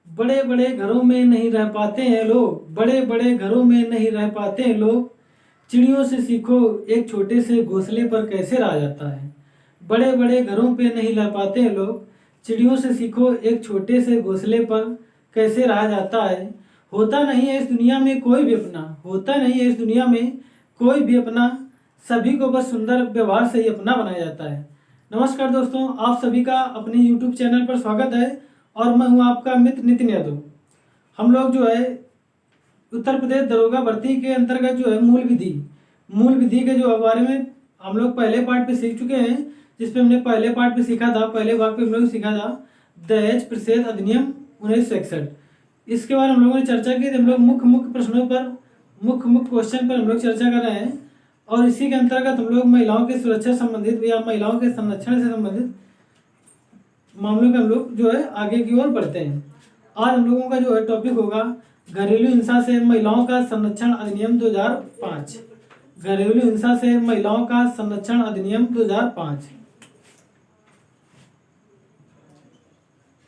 बड़े बड़े घरों में नहीं रह पाते हैं लोग, बड़े बड़े घरों में नहीं रह पाते हैं लोग। चिड़ियों से सीखो एक छोटे से घोंसले पर कैसे रहा जाता है। बड़े बड़े घरों पे नहीं रह पाते हैं लोग, चिड़ियों से सीखो एक छोटे से घोंसले पर कैसे रहा जाता है। होता नहीं है इस दुनिया में कोई भी अपना, होता नहीं है इस दुनिया में कोई भी अपना, सभी को बस सुंदर व्यवहार से ही अपना बनाया जाता है। नमस्कार दोस्तों, आप सभी का अपने YouTube चैनल पर स्वागत है और मैं हूं आपका मित्र नितिन यादव। हम लोग जो है उत्तर प्रदेश दरोगा भर्ती के अंतर्गत जो है मूल विधि के जो बारे में हम लोग पहले पार्ट पे सीख चुके हैं, जिसपे हमने पहले पार्ट पे सीखा था, पहले भाग पे हम लोग सीखा था दहेज प्रतिषेध अधिनियम 1961। इसके बाद हम लोगों ने चर्चा की थी। हम लोग मुख्य मुख्य प्रश्नों पर, मुख्य क्वेश्चन पर हम लोग चर्चा कर रहे हैं और इसी के अंतर्गत हम लोग महिलाओं की सुरक्षा से संबंधित या महिलाओं के संरक्षण से संबंधित मामलों में हम लोग जो है आगे की ओर बढ़ते हैं। आज हम लोगों का जो है टॉपिक होगा घरेलू हिंसा से महिलाओं का संरक्षण अधिनियम 2005। घरेलू हिंसा से महिलाओं का संरक्षण अधिनियम 2005।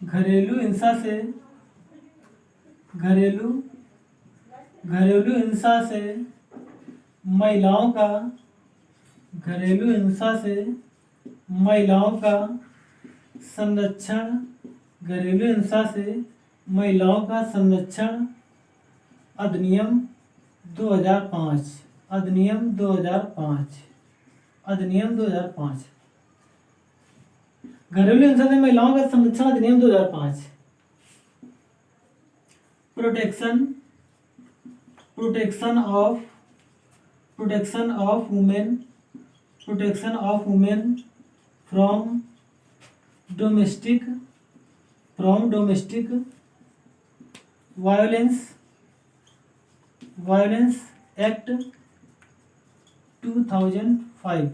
घरेलू हिंसा से घरेलू घरेलू हिंसा से महिलाओं का घरेलू हिंसा से महिलाओं का संरक्षण घरेलू हिंसा से महिलाओं का संरक्षण अधिनियम 2005। अधिनियम 2005। अधिनियम 2005। घरेलू हिंसा से महिलाओं का संरक्षण अधिनियम 2005। Protection of women from domestic violence act 2005।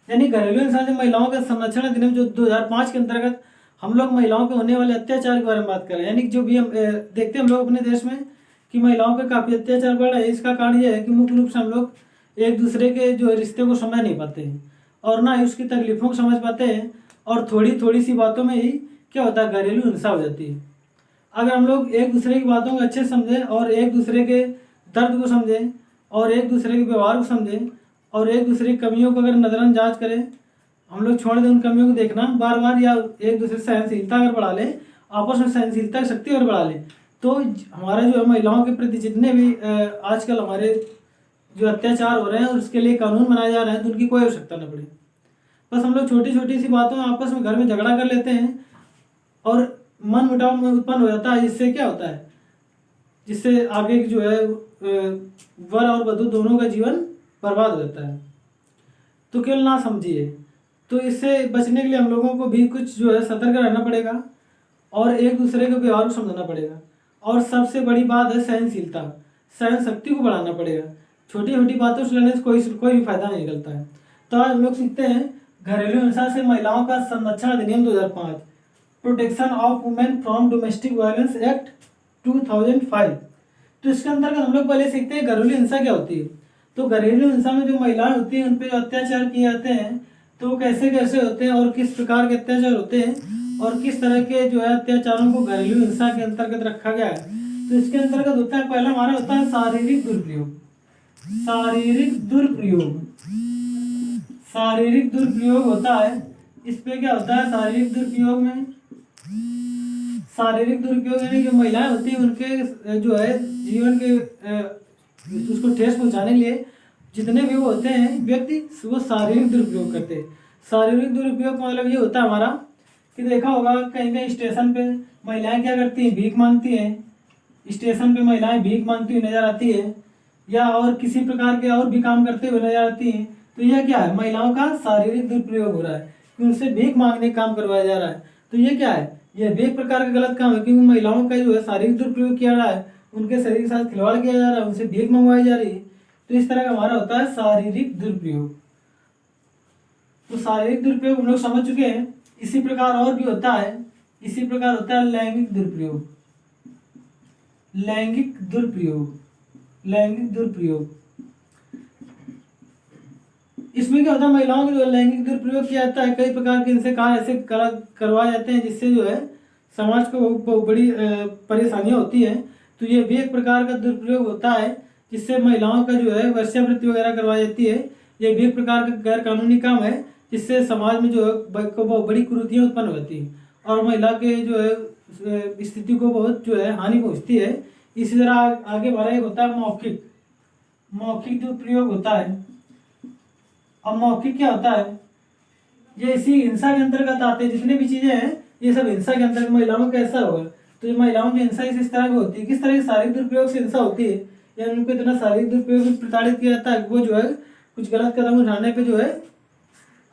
यानी घरेलू हिंसा से महिलाओं के संरक्षण अधिनियम जो 2005 के अंतर्गत हम लोग महिलाओं पे होने वाले अत्याचार के बारे में बात कर रहे हैं। यानी जो भी हम देखते हैं हम लोग अपने देश में कि महिलाओं पे काफ़ी अत्याचार बढ़ रहा है। इसका कारण यह है कि मुख्य रूप से हम लोग एक दूसरे के जो रिश्ते को समझ नहीं पाते हैं और ना ही उसकी तकलीफों को समझ पाते हैं और थोड़ी थोड़ी सी बातों में ही क्या होता है, घरेलू हिंसा हो जाती है। अगर हम लोग एक दूसरे की बातों को अच्छे से समझें और एक दूसरे के दर्द को समझें और एक दूसरे के व्यवहार को समझें और एक दूसरे की कमियों को अगर नज़रअंदाज करें, हम लोग छोड़ दें उन कमियों को देखना बार बार, या एक दूसरे से सहनशीलता अगर बढ़ा लें, आपस में सहनशीलता की शक्ति अगर बढ़ा लें, तो हमारा जो है महिलाओं के प्रति जितने भी आजकल हमारे जो अत्याचार हो रहे हैं और उसके लिए कानून बनाए जा रहे हैं, तो उनकी कोई आवश्यकता न पड़े। बस हम लोग छोटी छोटी सी बातों में आपस में घर में झगड़ा कर लेते हैं और मन मुटाव में उत्पन्न हो जाता है। जिससे क्या होता है, जिससे आगे जो है वर और वधू दोनों का जीवन बर्बाद हो जाता है। तो केवल ना समझिए, तो इससे बचने के लिए हम लोगों को भी कुछ जो है सतर्क रहना पड़ेगा और एक दूसरे के व्यवहार को समझना पड़ेगा। और सबसे बड़ी बात है सहनशीलता, सहन शक्ति को बढ़ाना पड़ेगा। छोटी छोटी बातों से लेने से कोई भी फायदा नहीं निकलता है। तो आज हम लोग सीखते हैं घरेलू हिंसा से महिलाओं का संरक्षण अधिनियम 2005, protection of women from domestic violence act 2005। तो इसके अंतर्गत हम लोग पहले सीखते हैं घरेलू हिंसा क्या होती है। तो घरेलू हिंसा में जो महिलाएं होती हैं उन पर जो अत्याचार किए जाते हैं, तो वो कैसे कैसे होते हैं और किस प्रकार के अत्याचार होते हैं और किस तरह के जो है अत्याचारों को घरेलू हिंसा के अंतर्गत रखा गया है। तो इसके अंतर्गत होता है, पहला हमारा होता है शारीरिक दुरुपयोग। शारीरिक दुरुपयोग होता है। इस पे क्या होता है, शारीरिक दुरुपयोग यानी जो महिलाएं होती हैं उनके जो है जीवन के उसको ठेस पहुंचाने के लिए जितने भी वो होते हैं व्यक्ति, वो शारीरिक दुरुपयोग करते हैं। शारीरिक दुरुपयोग का मतलब ये होता है हमारा कि देखा होगा कहीं कहीं स्टेशन पे महिलाएं क्या करती हैं, भीख मांगती हैं। स्टेशन पे महिलाएं भीख मांगती हुई नजर आती है या और किसी प्रकार के और भी काम करते हुए नजर आती हैं। तो यह क्या है, महिलाओं का शारीरिक दुरुपयोग हो रहा है कि उनसे भीख मांगने का काम करवाया जा रहा है। तो ये क्या है, यह भी एक प्रकार का गलत काम है क्योंकि महिलाओं का जो है शारीरिक दुरुपयोग किया जा रहा है, उनके शरीर के साथ खिलवाड़ किया जा रहा है, उनसे भीख मंगवाई जा रही है। तो इस तरह का हमारा होता है शारीरिक दुरुपयोग। तो शारीरिक दुरुपयोग हम लोग समझ चुके हैं। इसी प्रकार और भी होता है, इसी प्रकार होता है लैंगिक दुरुपयोग। इसमें क्या होता है, महिलाओं के जो लैंगिक दुरुपयोग किया जाता है, कई प्रकार के इनसे कार्य ऐसे करवाए जाते हैं जिससे जो है समाज को बहुत बड़ी परेशानियां होती हैं। तो ये भी एक प्रकार का दुरुपयोग होता है, जिससे महिलाओं का जो है वेश्यावृत्ति वगैरह करवाई जाती है। ये भी एक प्रकार का गैर कानूनी काम है, जिससे समाज में जो है बहुत बड़ी कुरीतियाँ उत्पन्न होती हैं और महिला के जो है स्थिति को बहुत जो है हानि पहुँचती है। इसी तरह आगे बढ़ा एक होता है मौखिक। मौखिक दुरुपयोग होता है। अब मौखिक क्या होता है, ये इसी हिंसा के अंतर्गत आते हैं। जितने भी चीजें हैं ये सब हिंसा के अंतर्गत। महिलाओं का ऐसा होगा तो ये महिलाओं की हिंसा इस तरह की होती है, किस तरह की शारीरिक दुरुपयोग से हिंसा होती है या उनको इतना शारीरिक दुरुपयोग से प्रताड़ित किया जाता है, वो जो है कुछ गलत कदम उठाने पे जो है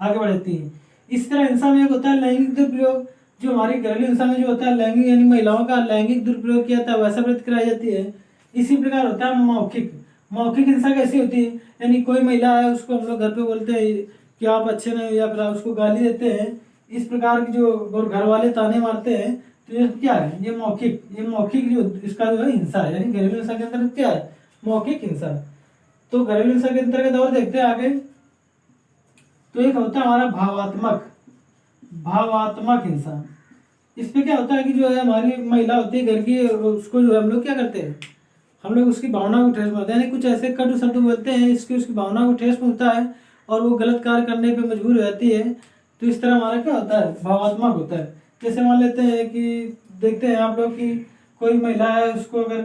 आगे बढ़ती है। इस तरह हिंसा में एक होता है लैंगिक दुरुपयोग, जो हमारी घरेलू हिंसा में जो होता है लैंगिक, यानी महिलाओं का लैंगिक दुरुपयोग किया जाता है, वैसा व्रत कराई जाती है। इसी प्रकार होता है मौखिक। मौखिक हिंसा कैसी होती है, यानी कोई महिला है उसको हम लोग घर पे बोलते हैं कि आप अच्छे नहीं, या फिर उसको गाली देते हैं, इस प्रकार की जो और घर वाले ताने मारते हैं, तो ये क्या है, ये मौखिक। ये मौखिक जो इसका जो है हिंसा है, यानी घरेलू हिंसा के अंतर्गत क्या है, मौखिक हिंसा। तो घरेलू हिंसा के अंतर्गत और देखते हैं आगे। तो एक होता है हमारा भावात्मक। भावात्मक हिंसा, इसमें क्या होता है कि जो है हमारी महिला होती है घर की, उसको जो है हम लोग क्या करते हैं, हम लोग उसकी भावना को ठेस पहुंचाते हैं, यानी कुछ ऐसे कटु शब्द बोलते हैं इसकी उसकी भावना को ठेस पहुंचता है और वो गलत कार्य करने पे मजबूर हो जाती है। तो इस तरह हमारा क्या होता है, भावात्मक होता है। जैसे मान लेते हैं कि देखते हैं आप लोग कि कोई महिला है, उसको अगर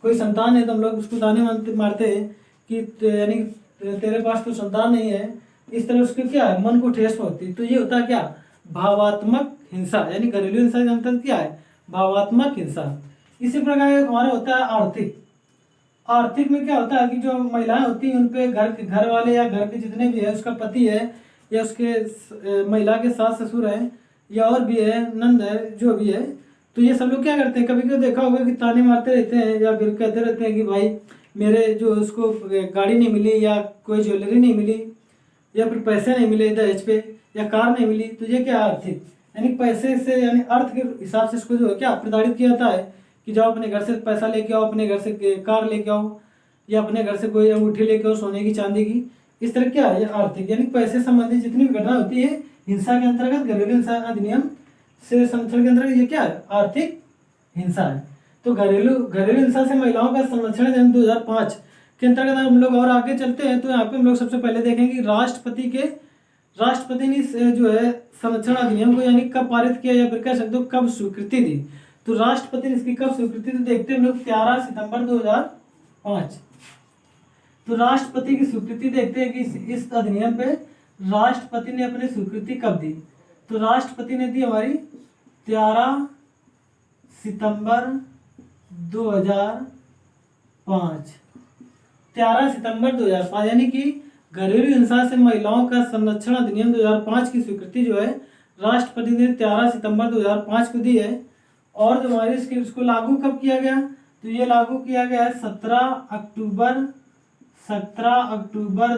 कोई संतान है तो हम लोग उसको ताने मारते हैं कि यानी तेरे पास तो संतान नहीं है। इस तरह उसके क्या है, मन को ठेस पहुंचती। तो ये होता है क्या, भावात्मक हिंसा, यानी घरेलू हिंसा के अंतर्गत क्या है, भावात्मक हिंसा। इसी प्रकार हमारा होता है आर्थिक। आर्थिक में क्या होता है कि जो महिलाएं होती हैं उन पे घर वाले या घर के जितने भी है, उसका पति है या उसके महिला के सास ससुर हैं या और भी है, नंद है, जो भी है, तो ये सब लोग क्या करते हैं, कभी कभी देखा होगा कि ताने मारते रहते हैं या फिर कहते रहते हैं कि भाई मेरे जो उसको गाड़ी नहीं मिली या कोई ज्वेलरी नहीं मिली या फिर पैसे नहीं मिले दहेज पे या कार नहीं मिली। तो ये क्या आर्थिक, यानी पैसे से, यानी अर्थ के हिसाब से इसको जो है क्या प्रताड़ित किया जाता है कि जाओ अपने घर से पैसा लेके आओ, अपने घर से कार लेके आओ या अपने घर से कोई अंगूठी लेके आओ सोने की चांदी की। इस तरह क्या है, ये आर्थिक, यानी पैसे संबंधित जितनी भी घटना होती है हिंसा के अंतर्गत, घरेलू हिंसा अधिनियम से संरक्षण के अंतर्गत, ये क्या है, आर्थिक हिंसा है। तो घरेलू हिंसा से महिलाओं का संरक्षण अधिनियम 2005 के अंतर्गत हम लोग और आगे चलते हैं। तो यहाँ पे हम लोग सबसे पहले देखेंगे कि राष्ट्रपति ने जो है संरक्षण अधिनियम को यानी कब पारित किया या फिर कह सकते हो कब स्वीकृति दी। तो राष्ट्रपति ने इसकी कब स्वीकृति दी, देखते हैं हम लोग 13 सितंबर 2005। तो राष्ट्रपति की स्वीकृति देखते हैं कि इस अधिनियम पे राष्ट्रपति ने अपनी स्वीकृति कब दी। तो राष्ट्रपति ने दी हमारी 13 सितंबर 2005। 13 सितंबर 2005, यानी कि घरेलू हिंसा से महिलाओं का संरक्षण अधिनियम 2005 की स्वीकृति जो है राष्ट्रपति ने 13 सितंबर 2005 को दी है। और जो हमारी इसको लागू कब किया गया, तो ये लागू किया गया है 17 अक्टूबर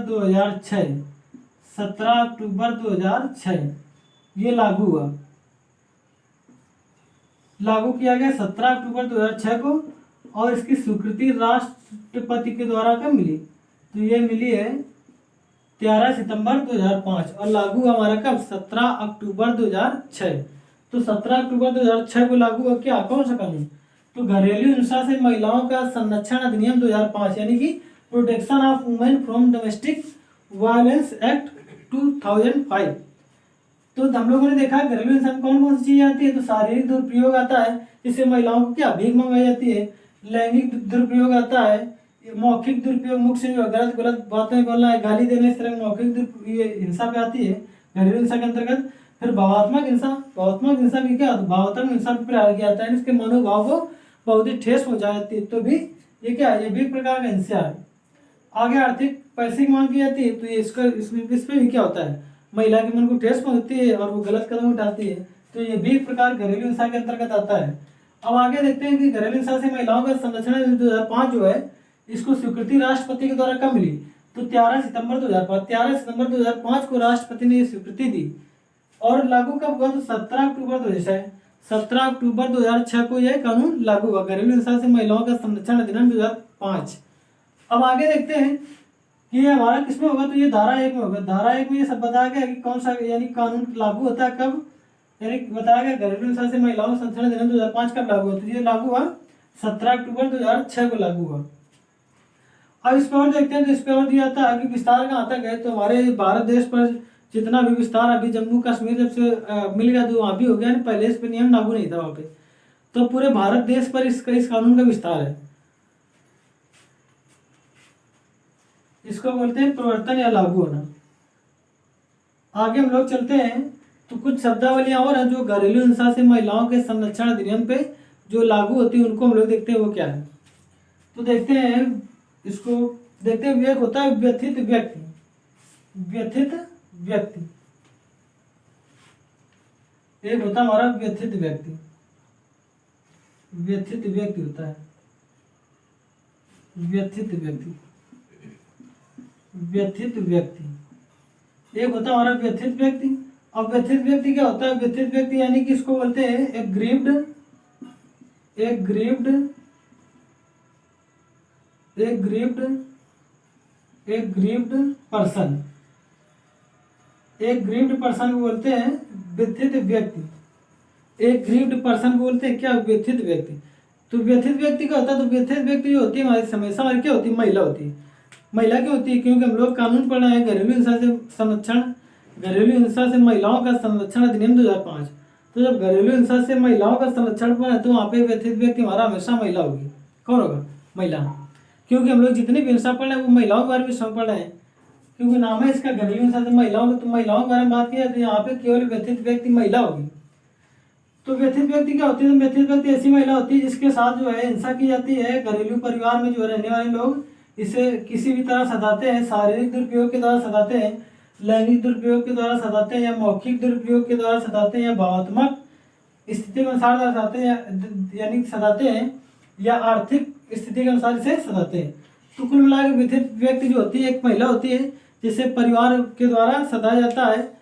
2006। 17 अक्टूबर 2006 ये लागू हुआ, लागू किया गया 17 अक्टूबर 2006 को। और इसकी स्वीकृति राष्ट्रपति के द्वारा कब मिली, तो ये मिली है 13 सितंबर 2005 और लागू हमारा कब, 17 अक्टूबर 2006। तो 17 अक्टूबर 2006 को लागू हुआ क्या, कौन सा कानून, तो घरेलू हिंसा से महिलाओं का संरक्षण अधिनियम 2005, यानी कि protection of women from domestic violence act 2005। तो हम लोगों ने देखा घरेलू हिंसा में कौन कौन सी चीजें आती है, तो शारीरिक दुरुपयोग आता है, इससे महिलाओं को क्या भीख मंगाई जाती है। लैंगिक दुरुपयोग आता है, मौखिक दुरुपयोग, मुख से जो गलत बातें बोलना है, गाली देना, इस तरह मौखिक ये हिंसा पे आती है घरेलू हिंसा के अंतर्गत। फिर भावात्मक हिंसा भी क्या, भावात्मक हिंसा भी प्रहार किया जाता है, इसके मनोभाव को बहुत ही ठेस पहुंचा जाती है। तो भी ये क्या है, ये भी एक प्रकार का हिंसा है। आगे आर्थिक पैसे की मांग की जाती है, तो ये इस पे भी क्या होता है, महिला के मन को ठेस पहुंचती है और वो गलत कदम उठाती है। तो ये भी एक प्रकार घरेलू हिंसा के अंतर्गत आता है। अब आगे देखते हैं कि घरेलू हिंसा से महिलाओं का संरक्षण 2005 जो है इसको स्वीकृति राष्ट्रपति के द्वारा कब मिली, तो 13 सितंबर 2005। 13 सितंबर 2005 को राष्ट्रपति ने स्वीकृति दी और लागू कब हुआ, तो 17 अक्टूबर 2006। 17 अक्टूबर 2006 को यह कानून लागू हुआ, घरेलू हिंसा से महिलाओं का संरक्षण अधिनियम 2005। अब आगे देखते हैं कि ये हमारा किसमें होगा, तो ये धारा 1 में होगा। धारा 1 में ये सब बताया गया कि कौन सा यानी कानून लागू होता है कब, यानी बताया गया घरेलू हिंसा से महिलाओं का संरक्षण अधिनियम 2005 कब लागू हुआ? तो ये लागू हुआ 17 अक्टूबर 2006 को लागू हुआ। अब इस पर और देखते हैं, तो इस पर और दिया था कि विस्तार कहाँ तक है। तो हमारे भारत देश पर जितना भी विस्तार अभी जम्मू कश्मीर जब से मिल गया तो वहाँ भी हो गया, पहले इस पर नियम लागू नहीं था वहाँ पे। तो पूरे भारत देश पर इस कानून का विस्तार है। इसको बोलते हैं प्रवर्तन या लागू होना। आगे हम लोग चलते हैं, तो कुछ शब्दावलियां और हैं जो घरेलू हिंसा से महिलाओं के संरक्षण अधिनियम पे जो लागू होती है उनको हम लोग देखते हैं वो क्या है। तो देखते हैं इसको, देखते हैं। एक होता है व्यथित व्यक्ति, व्यथित व्यक्ति। एक होता है हमारा व्यथित व्यक्ति, व्यथित व्यक्ति होता है, व्यथित व्यक्ति, व्यथित व्यक्ति। एक होता है हमारा व्यथित व्यक्ति। अब व्यथित व्यक्ति क्या होता है? व्यथित व्यक्ति यानी कि इसको बोलते हैं एक ग्रीव्ड, एक ग्रीव्ड, एक ग्रीव्ड, एक ग्रीव्ड पर्सन। एक ग्रीव्ड पर्सन को बोलते हैं व्यथित व्यक्ति। एक ग्रीव्ड पर्सन को बोलते हैं क्या? व्यथित व्यक्ति। तो व्यथित व्यक्ति का होता है, तो व्यथित व्यक्ति जो होती है हमारी हमेशा हमारी क्या होती है? महिला होती है। महिला क्यों होती है? क्योंकि हम लोग कानून पढ़ा है घरेलू हिंसा से संरक्षण, घरेलू हिंसा से महिलाओं का संरक्षण अधिनियम 2005। तो जब घरेलू हिंसा से महिलाओं का संरक्षण पड़ा है तो वहाँ पे व्यथित व्यक्ति हमारा हमेशा महिला होगी। कौन होगा? महिला। क्योंकि हम लोग जितनी भी हिंसा पढ़ रहे हैं वो महिलाओं के बारे में सब पढ़ रहे हैं, क्योंकि नाम है इसका घरेलू हिंसा से महिलाओं, तो महिलाओं के बारे में बात किया तो यहाँ पे केवल व्यथित व्यक्ति महिला होगी। तो व्यथित व्यक्ति क्या होती है? तो व्यथित व्यक्ति ऐसी महिला होती है जिसके साथ जो है हिंसा की जाती है। घरेलू परिवार में जो रहने वाले लोग इसे किसी भी तरह सताते हैं, शारीरिक दुरुपयोग के द्वारा सताते हैं, लैंगिक दुरुपयोग के द्वारा सताते हैं, या मौखिक दुरुपयोग के द्वारा सताते हैं, या भावात्मक स्थिति के अनुसार सताते हैं, यानी सताते हैं, या आर्थिक स्थिति के अनुसार इसे सताते हैं। तो कुल मिलाकर व्यथित व्यक्ति जो होती है एक महिला होती है जिसे परिवार के द्वारा सताया जाता है।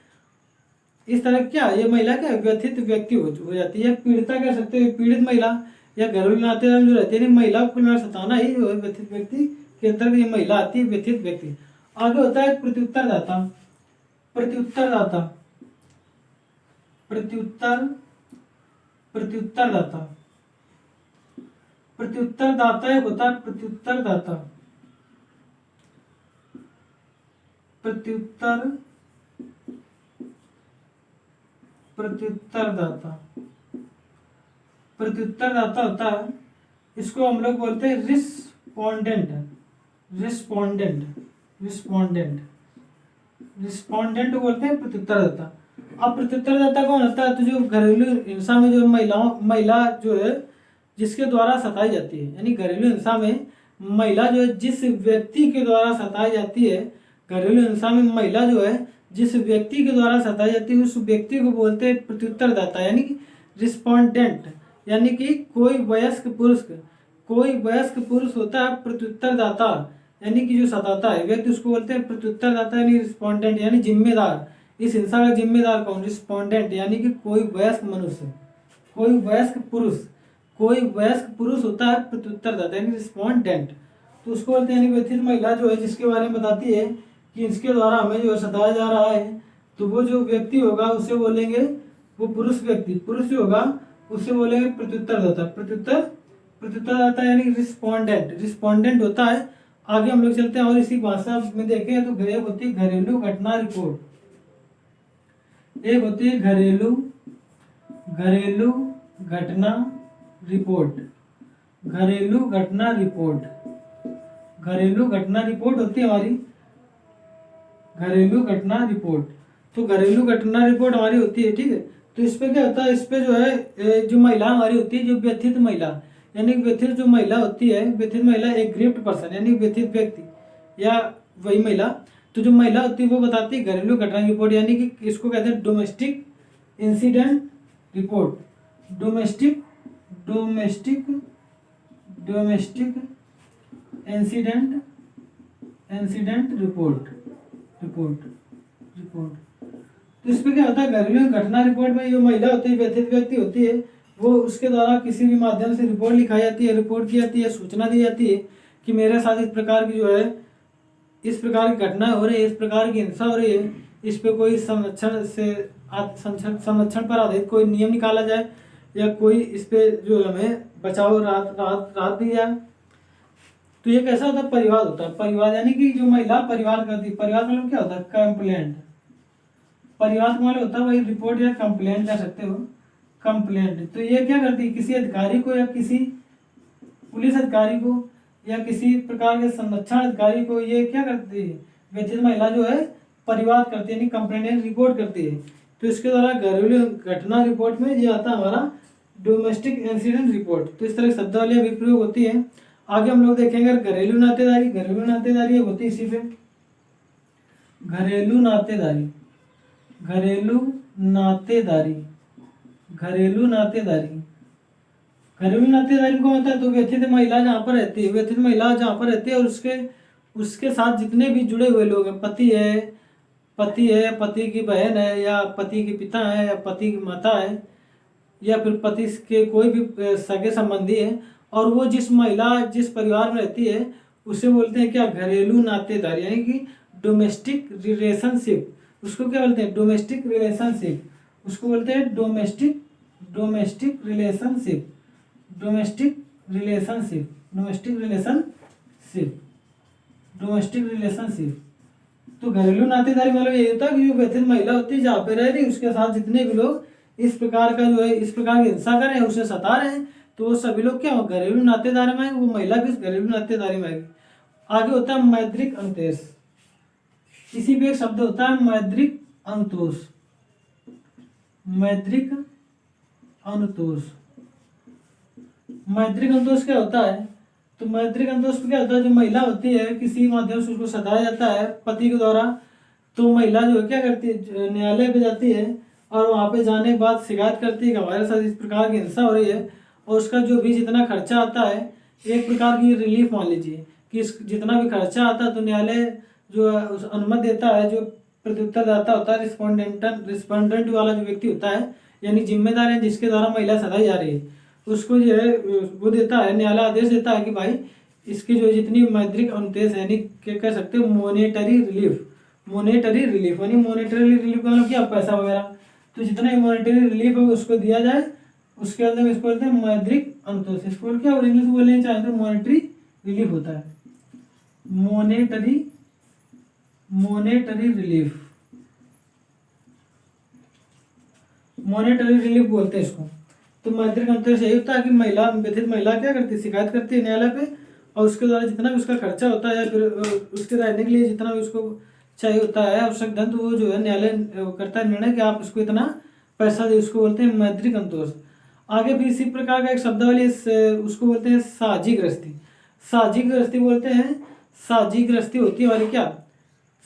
इस तरह क्या ये महिला क्या व्यथित व्यक्ति हो जाती है। पीड़िता कह सकते हैं, पीड़ित महिला या घरेलू नातेदार जो रहते हैं महिला को कुल मिलाकर सताना ही जो है व्यथित व्यक्ति के अंतर्गत ये महिला आती है, व्यथित व्यक्ति। आगे होता है प्रत्युत्तरदाता, प्रत्युत्तरदाता, प्रत्युत्तर, प्रत्युत्तरदाता, प्रत्युत्तरदाता एक होता है प्रत्युत्तरदाता, प्रत्युत्तर, प्रत्युत्तरदाता, प्रत्युत्तरदाता होता है, इसको हम लोग बोलते हैं रिस्पोंडेंट, रिस्पोंडेंट, रिस्पोंडेंट, रिस्पोंडेंट बोलते हैं प्रत्युत्तरदाता। अब प्रत्युत्तरदाता कौन होता है? तो जो घरेलू हिंसा में जो महिला जो है जिसके द्वारा सताई जाती है, यानी घरेलू हिंसा में महिला जो है जिस व्यक्ति के द्वारा सताई जाती है, घरेलू हिंसा में महिला जो है जिस व्यक्ति के द्वारा सताई जाती है उस व्यक्ति को बोलते हैं प्रत्युत्तरदाता, यानी कि रिस्पोंडेंट। यानी कि कोई वयस्क पुरुष होता है प्रत्युत्तरदाता, यानी कि जो सताता है व्यक्ति उसको बोलते हैं प्रत्युत्तरदाता, यानी रिस्पोंडेंट, यानी जिम्मेदार। इस हिंसा का जिम्मेदार कौन? रिस्पोंडेंट, यानी कि कोई वयस्क मनुष्य, कोई वयस्क पुरुष होता है प्रत्युत्तरदाता, यानी रिस्पोंडेंट। तो उसको बोलते हैं, यानी व्यथित महिला जो है जिसके बारे में बताती है कि इसके द्वारा हमें जो सताया जा रहा है, तो वो जो व्यक्ति होगा उसे बोलेंगे, वो पुरुष व्यक्ति, पुरुष जो होगा उसे बोलेंगे प्रत्युत्तरदाता, प्रत्युत्तरदाता यानी रिस्पोंडेंट, रिस्पोंडेंट होता है। आगे हम लोग चलते हैं और इसी भाषा में देखें तो एक होती है घरेलू घटना रिपोर्ट, एक होती है घरेलू घटना रिपोर्ट, घरेलू घटना रिपोर्ट, घरेलू घटना रिपोर्ट होती है हमारी घरेलू घटना रिपोर्ट। तो घरेलू घटना रिपोर्ट हमारी होती है, ठीक है। तो इस पे क्या होता है? इस पे जो है जो महिला हमारी होती है, जो व्यथित महिला, यानी व्यथित जो महिला होती है, व्यथित महिला एक ग्रीव्ड पर्सन, यानी व्यथित व्यक्ति या वही महिला, तो जो महिला होती है वो बताती है घरेलू घटना रिपोर्ट, यानी कि इसको कहते हैं domestic incident report, domestic incident report. तो इसमें क्या होता है? घरेलू घटना रिपोर्ट में जो महिला होती है, व्यथित व्यक्ति होती है, वो उसके द्वारा किसी भी माध्यम से रिपोर्ट लिखाई जाती है, रिपोर्ट की जाती है, सूचना दी जाती है कि मेरे साथ इस प्रकार की जो है इस प्रकार की घटना हो रही है, इस प्रकार की हिंसा हो रही है, इस पे कोई संरक्षण से संरक्षण पर आधारित कोई नियम निकाला जाए या कोई इस पे जो हमें बचाव राहत राहत राहत दी जाए। तो ये कैसा होता है, परिवाद होता है। परिवाद यानी कि जो महिला परिवाद करती है, परिवाद मतलब क्या होता है, कंप्लेंट। परिवाद मतलब होता है वही रिपोर्ट या कंप्लेंट कह सकते हो, कंप्लेंट। तो ये क्या करती है, किसी अधिकारी को या किसी पुलिस अधिकारी को या किसी प्रकार के संरक्षण अधिकारी को ये क्या करती है, व्यथित महिला जो है परिवाद करती है, यानी कंप्लेंट रिपोर्ट करती है। तो इसके द्वारा घरेलू घटना रिपोर्ट में ये आता है हमारा डोमेस्टिक इंसिडेंट रिपोर्ट। तो इस तरह शब्दावली विप्रयोग होती है। आगे हम लोग देखेंगे घरेलू नातेदारी। घरेलू नातेदारी होती है इसी पे, घरेलू नातेदारी, घरेलू नातेदारी, घरेलू नातेदारी। घरेलू नातेदारी को होता है तो व्यथित महिला जहाँ पर रहती है, व्यथित महिला जहाँ पर रहती है और उसके साथ जितने भी जुड़े हुए लोग हैं, पति है, पति की बहन है या पति के पिता है या पति की माता है या फिर पति के कोई भी सगे संबंधी है, और वो जिस महिला जिस परिवार में रहती है उसे बोलते हैं क्या, घरेलू नातेदारी, यानी कि डोमेस्टिक रिलेशनशिप। उसको क्या बोलते हैं, डोमेस्टिक रिलेशनशिप। उसको बोलते हैं domestic domestic relationship, domestic relationship, domestic relationship, domestic relationship. तो घरेलू नातेदारी मतलब ये होता है कि जो व्यथित महिला होती है जहाँ पे रह रही उसके साथ जितने भी लोग इस प्रकार का जो है इस प्रकार की हिंसा कर रहे हैं, उसे सता रहे हैं, तो वो सभी लोग क्या हो, घरेलू नातेदारी में, वो महिला भी इस घरेलू नातेदारी में आएगी। आगे होता है मैद्रिक अंतोष। इसी पे एक शब्द होता है मैद्रिक अंतोष, मैद्रिक अंतोष। मैद्रिक अंतोष क्या होता है, तो मैद्रिक अंतोष क्या होता है, जो महिला होती है किसी माध्यम से उसको सताया जाता है पति के द्वारा, तो महिला जो है क्या करती है, न्यायालय पे जाती है और वहाँ पे जाने के बाद शिकायत करती है कि हमारे साथ इस प्रकार की हिंसा हो रही है, और उसका जो भी जितना खर्चा आता है, एक प्रकार की रिलीफ मान लीजिए कि जितना भी खर्चा आता है तो न्यायालय जो है उस अनुमति देता है, जो प्रत्युत्तरदाता होता है, रिस्पोंडेंट वाला जो व्यक्ति होता है, यानी जिम्मेदार है जिसके द्वारा महिला सताई जा रही है, उसको जो है वो देता है, न्यायालय आदेश देता है कि भाई इसकी जो जितनी मौद्रिक अनुदेश है, यानी क्या कह सकते हो मॉनेटरी रिलीफ, मॉनेटरी रिलीफ यानी मॉनेटरी रिलीफ का मतलब क्या, पैसा वगैरह, तो जितना मॉनेटरी रिलीफ है उसको दिया जाए, उसके अंदर इसको बोलते हैं मौद्रिक अनुतोष। इसको क्या और इंग्लिश में बोलने चाहे तो मॉनेटरी रिलीफ होता है, मॉनेटरी रिलीफ, मॉनेटरी रिलीफ बोलते हैं इसको। तो मौद्रिक अनुतोष यही होता है कि महिला व्यथित महिला क्या करती है, शिकायत करती है न्यायालय पे, और उसके द्वारा जितना भी उसका खर्चा होता है या फिर उसके रहने के लिए जितना भी उसको चाहिए होता है आवश्यक धन, तो वो जो है न्यायालय करता है निर्णय कि आप उसको इतना पैसा दे, उसको बोलते हैं मौद्रिक अनुतोष। आगे भी इसी प्रकार का एक शब्दावली उसको बोलते हैं साझी गृहस्थी। साझी गृहस्थी बोलते हैं, साझी गृहस्थी होती है वाली क्या,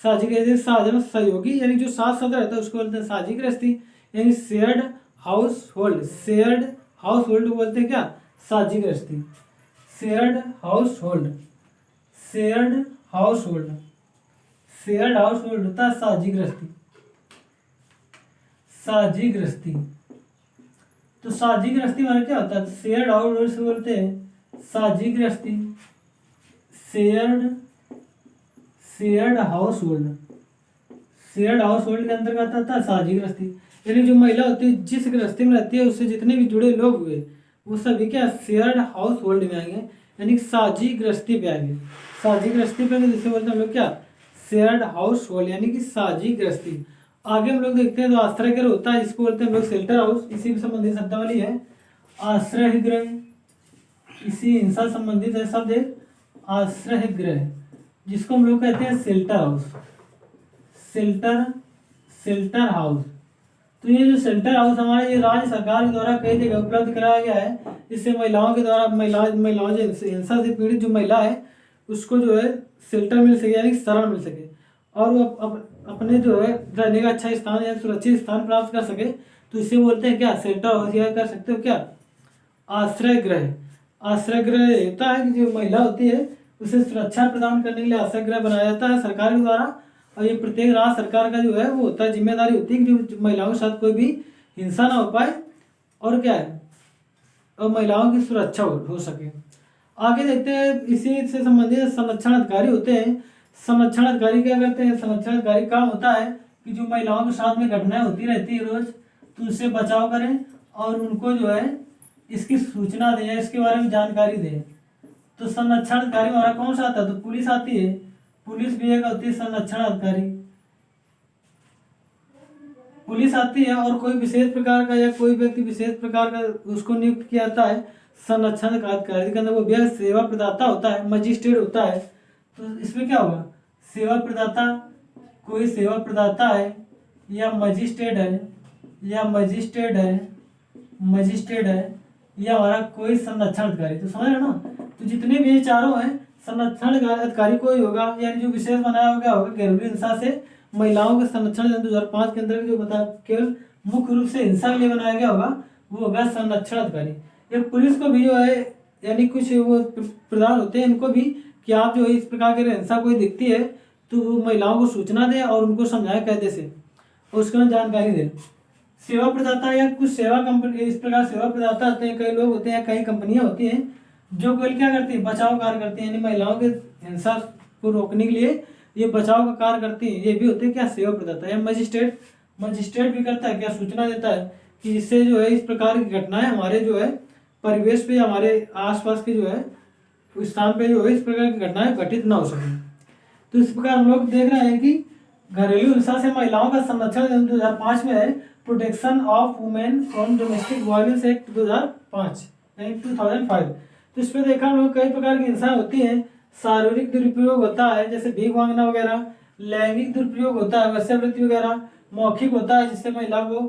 साझी गृहस्थी साझन सहयोगी, यानी जो साथ सदस्य रहता है उसको बोलते हैं साझी गृहस्थी, यानी shared house hold, shared house hold बोलते हैं क्या, साझी गृहस्थी, shared house hold, shared house hold, shared house hold होता है साझी गृहस्थी, साझी गृहस्थी। तो साझी गृहस्थी माने क्या होता है, शेयर्ड हाउस होल्ड से बोलते हैं साझी गृहस्थी, shared house hold, shared house hold के अंतर्गत आता है साझी गृहस्थी, यानी जो महिला होती है जिस गृहस्थी में रहती है उससे जितने भी जुड़े लोग हुए वो सभी क्या शेयर्ड हाउस होल्ड में आएंगे, यानी साझी गृहस्थी पे आएंगे। साझी गृहस्थी पे जिसे बोलते हैं हम लोग क्या, शेयर्ड हाउस होल्ड, यानी कि साझी गृहस्थी। आगे हम लोग देखते हैं तो आश्रय गृह होता है, इसको बोलते हैं हम लोग शेल्टर हाउस, इसी से संबंधित शब्दावली है आश्रय गृह, इसी हिंसा संबंधित है शब्द है आश्रय गृह, जिसको हम लोग कहते हैं शेल्टर हाउस, शेल्टर हाउस। तो ये जो शेल्टर हाउस हमारे ये राज्य सरकार के द्वारा कई जगह उपलब्ध कराया गया है, इससे महिलाओं के द्वारा महिलाओं जो हिंसा से पीड़ित जो महिला है उसको जो है शेल्टर मिल सके, यानी शरण मिल सके, और वो अपने जो है रहने का अच्छा स्थान या सुरक्षित स्थान प्राप्त कर सके, तो इसे बोलते हैं क्या, शेल्टर हाउस, या कर सकते हो क्या, आश्रय गृह। आश्रय गृह होता है कि जो महिला होती है उसे सुरक्षा प्रदान करने के लिए आश्रय गृह बनाया जाता है सरकार के द्वारा, और ये प्रत्येक राज्य सरकार का जो है वो होता है, जिम्मेदारी होती है कि जो महिलाओं के साथ कोई भी हिंसा ना हो पाए, और क्या है, और महिलाओं की सुरक्षा हो सके। आगे देखते हैं इसी से संबंधित संरक्षण अधिकारी होते हैं। संरक्षण अधिकारी क्या करते हैं, संरक्षण अधिकारी काम होता है कि जो महिलाओं के साथ में घटनाएं होती रहती है रोज, तो उससे बचाव करें और उनको जो है इसकी सूचना दें या इसके बारे में जानकारी दें। तो संरक्षण अधिकारी हमारा कौन सा आता है? तो पुलिस आती है, पुलिस भी एक होती है संरक्षण अधिकारी। पुलिस आती है और कोई विशेष प्रकार का या कोई व्यक्ति विशेष प्रकार का उसको नियुक्त किया जाता है संरक्षण अधिकारी के अंदर। वो व्यक्ति सेवा प्रदाता होता है, मजिस्ट्रेट होता है। तो इसमें क्या होगा? सेवा प्रदाता, कोई सेवा प्रदाता है या मजिस्ट्रेट है या मजिस्ट्रेट है या हमारा कोई संरक्षण अधिकारी। तो समझ रहे हो ना? तो जितने भी ये चारों हैं, संरक्षण अधिकारी कोई होगा, यानी जो विशेष बनाया होगा घरेलू हिंसा से महिलाओं के संरक्षण 2005 के अंदर जो बता केवल मुख्य रूप से हिंसा के लिए बनाया गया होगा, वो होगा संरक्षण अधिकारी। एक पुलिस को भी जो है यानी कुछ वो प्रधान होते हैं, इनको भी कि आप जो है इस प्रकार की हिंसा कोई दिखती है तो वो महिलाओं को सूचना दें और उनको समझाए कायदे से और उसके बाद जानकारी दें। सेवा प्रदाता या कुछ सेवा कंपनी, इस प्रकार सेवा प्रदाता होते हैं, कई लोग होते हैं, कई कंपनियां होती हैं जो केवल क्या करती है? बचाव कार्य करती हैं, यानी महिलाओं के हिंसा को रोकने के लिए ये बचाव का कार्य करती हैं। ये भी होते हैं क्या? सेवा प्रदाता। या मजिस्ट्रेट भी करता है क्या? सूचना देता है कि इससे जो है इस प्रकार की घटनाएं हमारे जो है परिवेश पे, हमारे आसपास के जो है स्थान पे जो है इस प्रकार की घटनाएं घटित ना हो सकें। तो इस प्रकार हम लोग देख रहे हैं कि घरेलू हिंसा से महिलाओं का संरक्षण 2005 में है, protection of women from domestic violence act 2005 यानी 2005। तो इस पर देखा हम लोग कई प्रकार की हिंसा होती हैं। शारीरिक दुरुपयोग होता है जैसे भीख मांगना वगैरह, लैंगिक दुरुपयोग होता है वैश्यावृत्ति वगैरह, मौखिक होता है जिससे महिला को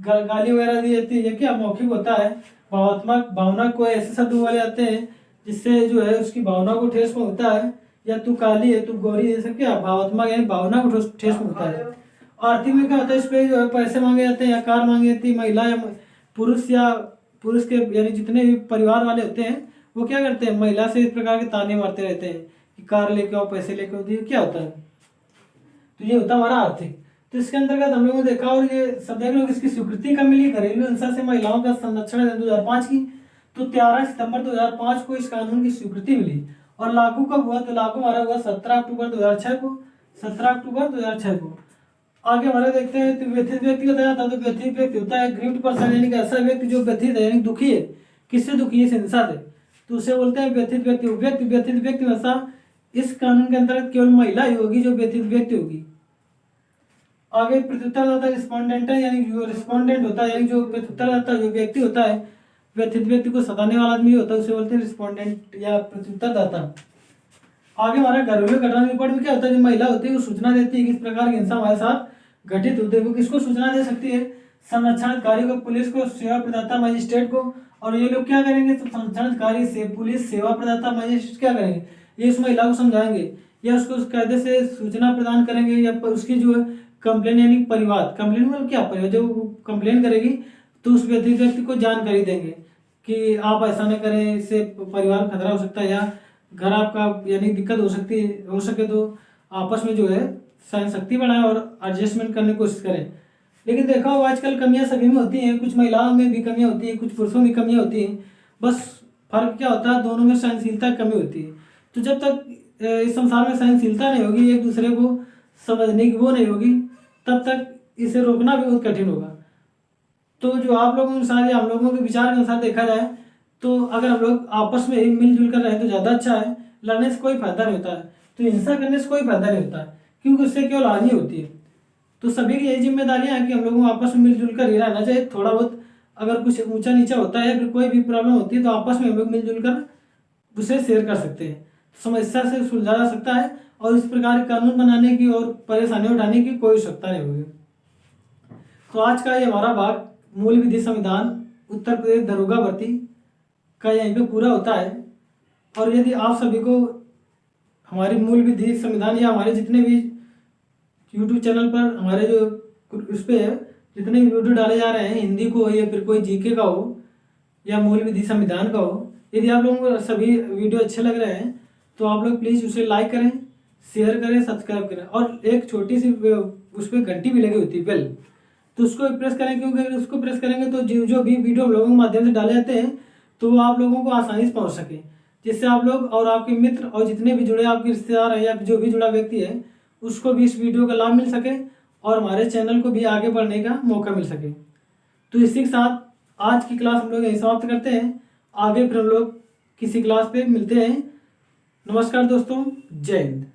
गाली वगैरह दी जाती है, ये क्या मौखिक होता है। भावनात्मक, भावना को ऐसे शब्द बोले जाते हैं जिससे जो है उसकी भावना को ठेस पहुंचता है, या तू काली है तू गोरी है, जैसे क्या भावनात्मक यानी भावना को ठेस पहुंचता है। आर्थिक में क्या होता है? इस पे जो है पैसे मांगे जाते हैं या कार मांगी जाती है। महिला या पुरुष के यानी जितने भी परिवार वाले होते हैं वो क्या करते हैं? महिला से इस प्रकार के ताने मारते रहते हैं कि कार लेके आओ, पैसे लेके आओ। तो ये क्या होता है? तो ये होता है हमारा आर्थिक। तो इसके अंतर्गत हम लोगों ने देखा और ये सब देख लो इसकी स्वीकृति कब मिली घरेलू हिंसा से महिलाओं का संरक्षण 2005 की। तो 13 सितंबर 2005 को इस कानून की स्वीकृति मिली और लागू कब हुआ? तो लागू हमारा हुआ 17 अक्टूबर 2006 को। 17 अक्टूबर 2006 को। आगे हमारे देखते हैं तो व्यथित व्यक्ति बताया था। तो व्यथित व्यक्ति होता है ग्रीव्ड पर्सन, यानी कि ऐसा व्यक्ति जो व्यथित है यानी दुखी है। किससे दुखी है? इस हिंसा से। तो उसे बोलते हैं व्यथित व्यक्ति। व्यथित व्यक्ति वैसा इस कानून के अंतर्गत केवल महिला ही होगी जो व्यथित व्यक्ति होगी। आगे प्रत्युत्तरदाता रिस्पोंडेंट है, यानी जो रिस्पोंडेंट होता है यानी जो प्रत्युत्तरदाता जो व्यक्ति होता है, व्यथित व्यक्ति को सताने वाला आदमी होता है, उसे बोलते हैं रिस्पोंडेंट या प्रत्युत्तरदाता। आगे हमारा घरेलू घटना रिपोर्ट में क्या होता है? जो महिला होती है वो सूचना देती है कि इस प्रकार की हिंसा हमारे साथ घटित होती है। वो किसको सूचना दे सकती है? संरक्षण अधिकारी को, पुलिस को, सेवा प्रदाता मजिस्ट्रेट को। और ये लोग क्या करेंगे? तो संरक्षण अधिकारी से पुलिस, सेवा प्रदाता मजिस्ट्रेट क्या करेंगे? ये उस महिला को समझाएंगे या उसको उस कायदे से सूचना प्रदान करेंगे या उसकी जो है कंप्लेन यानी परिवाद, कंप्लेन मतलब क्या? परिवाद जब वो कंप्लेन करेगी तो उस व्यक्ति को जानकारी देंगे कि आप ऐसा न करें, इससे परिवार खतरा हो सकता है या घर आपका यानी दिक्कत हो सकती है, हो सके तो आपस में जो है सहन शक्ति बढ़ाएं और एडजस्टमेंट करने की कोशिश करें। लेकिन देखा हो आजकल कमियां सभी में होती हैं, कुछ महिलाओं में भी कमियां होती हैं, कुछ पुरुषों में कमियां होती हैं। बस फर्क क्या होता है? दोनों में सहनशीलता की कमी होती है। तो जब तक इस संसार में सहनशीलता नहीं होगी, एक दूसरे को समझने की वो नहीं होगी, तब तक इसे रोकना भी बहुत कठिन होगा। तो जो आप लोगों के अनुसार या हम लोगों के विचार के अनुसार देखा जाए तो अगर हम लोग आपस में मिलजुल कर रहे तो ज़्यादा अच्छा है। लड़ने से कोई फायदा नहीं होता है, तो हिंसा करने से कोई फायदा नहीं होता है, क्योंकि उससे केवल हानि होती है। तो सभी की यही जिम्मेदारियां हैं कि हम लोगों को आपस में मिलजुल कर ही रहना चाहिए। थोड़ा बहुत अगर कुछ ऊंचा नीचा होता है फिर कोई भी प्रॉब्लम होती है तो आपस में हम लोग मिलजुल कर उसे शेयर कर सकते हैं, समस्या से सुलझा जा सकता है और इस प्रकार के कानून बनाने की और परेशानी उठाने की कोई आवश्यकता नहीं होगी। तो आज का ये हमारा भाग मूल विधि संविधान उत्तर प्रदेश दरोगा भर्ती का यहीं पे पूरा होता है। और यदि आप सभी को हमारी मूल विधि संविधान या हमारे जितने भी यूट्यूब चैनल पर हमारे जो उस पर जितने भी वीडियो डाले जा रहे हैं, हिंदी को या फिर कोई जीके का हो या मूल विधि संविधान का हो, यदि आप लोगों को सभी वीडियो अच्छे लग रहे हैं तो आप लोग प्लीज़ उसे लाइक करें, शेयर करें, सब्सक्राइब करें और एक छोटी सी उस पर घंटी भी लगी होती है बेल, तो उसको प्रेस करें, क्योंकि अगर उसको प्रेस करेंगे तो जो भी वीडियो हम लोगों के माध्यम से डाले जाते हैं तो वो आप लोगों को आसानी से पहुंच सके, जिससे आप लोग और आपके मित्र और जितने भी जुड़े आपके रिश्तेदार हैं या जो भी जुड़ा व्यक्ति है उसको भी इस वीडियो का लाभ मिल सके और हमारे चैनल को भी आगे बढ़ने का मौका मिल सके। तो इसी के साथ आज की क्लास हम लोग यहीं समाप्त करते हैं। आगे फिर हम लोग किसी क्लास पे मिलते हैं। नमस्कार दोस्तों, जय हिंद।